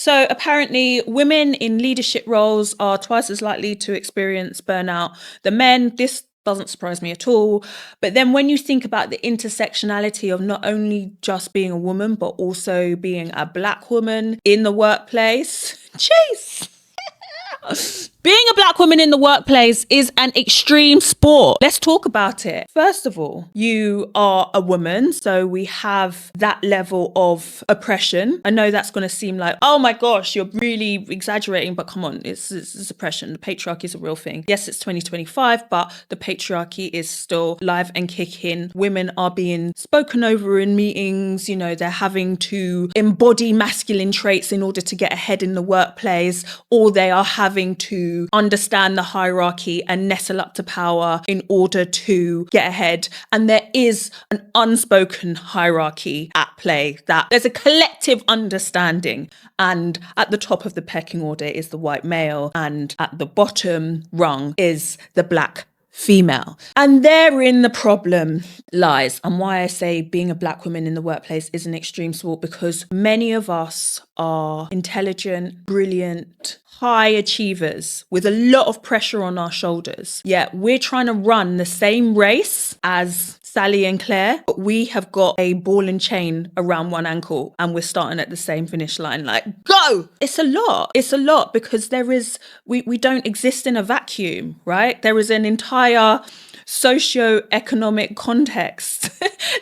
So apparently women in leadership roles are twice as likely to experience burnout than men. This doesn't surprise me at all. But then when you think about the intersectionality of not only just being a woman, but also being a Black woman in the workplace, jeez. Being a Black woman in the workplace is an extreme sport. Let's talk about it. First of all, you are a woman, so we have that level of oppression. I know that's going to seem like, oh my gosh, you're really exaggerating, but come on, it's oppression. The patriarchy is a real thing. Yes, it's 2025, but the patriarchy is still live and kicking. Women are being spoken over in meetings. You know, they're having to embody masculine traits in order to get ahead in the workplace, or they are having to understand the hierarchy and nestle up to power in order to get ahead. And there is an unspoken hierarchy at play, that there's a collective understanding. And at the top of the pecking order is the white male, and at the bottom rung is the Black female. And therein the problem lies, and why I say being a Black woman in the workplace is an extreme sport, because many of us are intelligent, brilliant, high achievers with a lot of pressure on our shoulders. Yet we're trying to run the same race as Sally and Claire, but we have got a ball and chain around one ankle and we're starting at the same finish line. Like, go! It's a lot. It's a lot, because we don't exist in a vacuum, right? There is an entire socio-economic context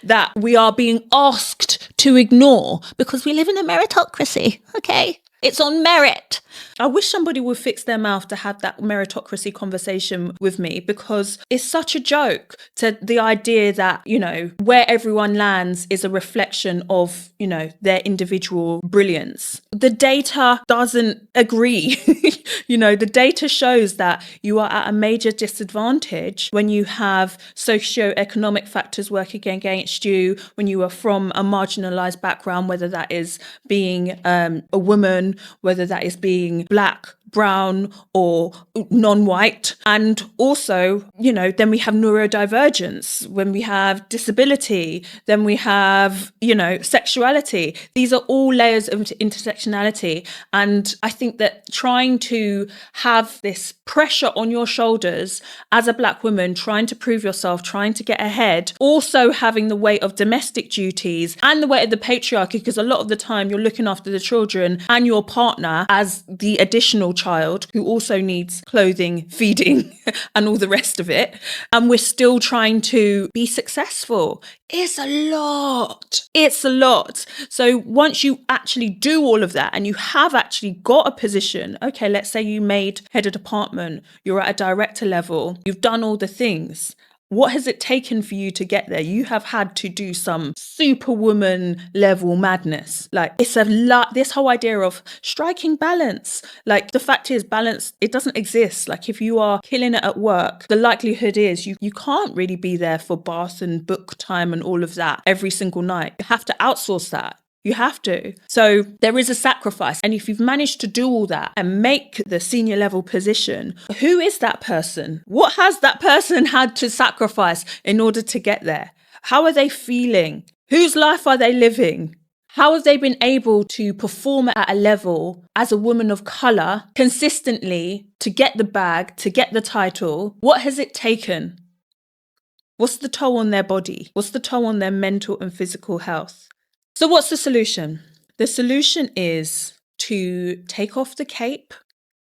that we are being asked to ignore because we live in a meritocracy, okay? It's on merit. I wish somebody would fix their mouth to have that meritocracy conversation with me, because it's such a joke to the idea that, you know, where everyone lands is a reflection of, you know, their individual brilliance. The data doesn't agree. You know, the data shows that you are at a major disadvantage when you have socio-economic factors working against you, when you are from a marginalized background, whether that is being a woman, whether that is being Black, brown, or non-white. And also, you know, then we have neurodivergence, when we have disability, then we have, you know, sexuality. These are all layers of intersectionality. And I think that trying to have this pressure on your shoulders as a Black woman, trying to prove yourself, trying to get ahead, also having the weight of domestic duties and the weight of the patriarchy, because a lot of the time you're looking after the children and your partner as the additional child who also needs clothing, feeding, and all the rest of it. And we're still trying to be successful. It's a lot. It's a lot. So once you actually do all of that and you have actually got a position, okay, let's say you made head of department, you're at a director level, you've done all the things. What has it taken for you to get there? You have had to do some superwoman level madness. Like, it's a lot, this whole idea of striking balance. Like, the fact is, balance, it doesn't exist. Like, if you are killing it at work, the likelihood is you can't really be there for bath and book time and all of that every single night. You have to outsource that. You have to. So there is a sacrifice. And if you've managed to do all that and make the senior level position, who is that person? What has that person had to sacrifice in order to get there? How are they feeling? Whose life are they living? How have they been able to perform at a level as a woman of colour consistently to get the bag, to get the title? What has it taken? What's the toll on their body? What's the toll on their mental and physical health? So what's the solution? The solution is to take off the cape,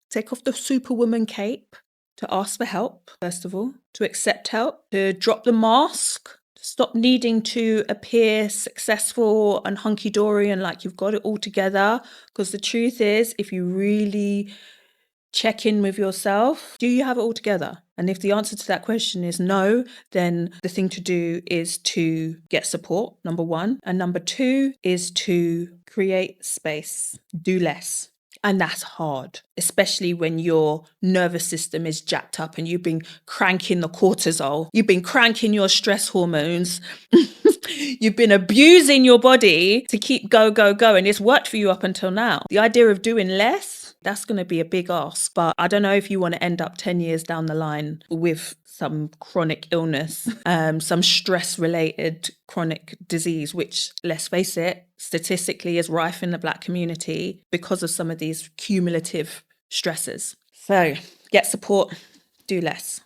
take off the superwoman cape, to ask for help, first of all, to accept help, to drop the mask, to stop needing to appear successful and hunky-dory and like you've got it all together. Because the truth is, if you really check in with yourself, do you have it all together? And if the answer to that question is no, then the thing to do is to get support, number one. And number two is to create space, do less. And that's hard. especially when your nervous system is jacked up and you've been cranking the cortisol, you've been cranking your stress hormones, you've been abusing your body to keep go, and it's worked for you up until now. The idea of doing less, that's going to be a big ask. But I don't know if you want to end up 10 years down the line with some chronic illness, some stress-related chronic disease, which, let's face it, statistically is rife in the Black community because of some of these cumulative stresses. So get support, do less.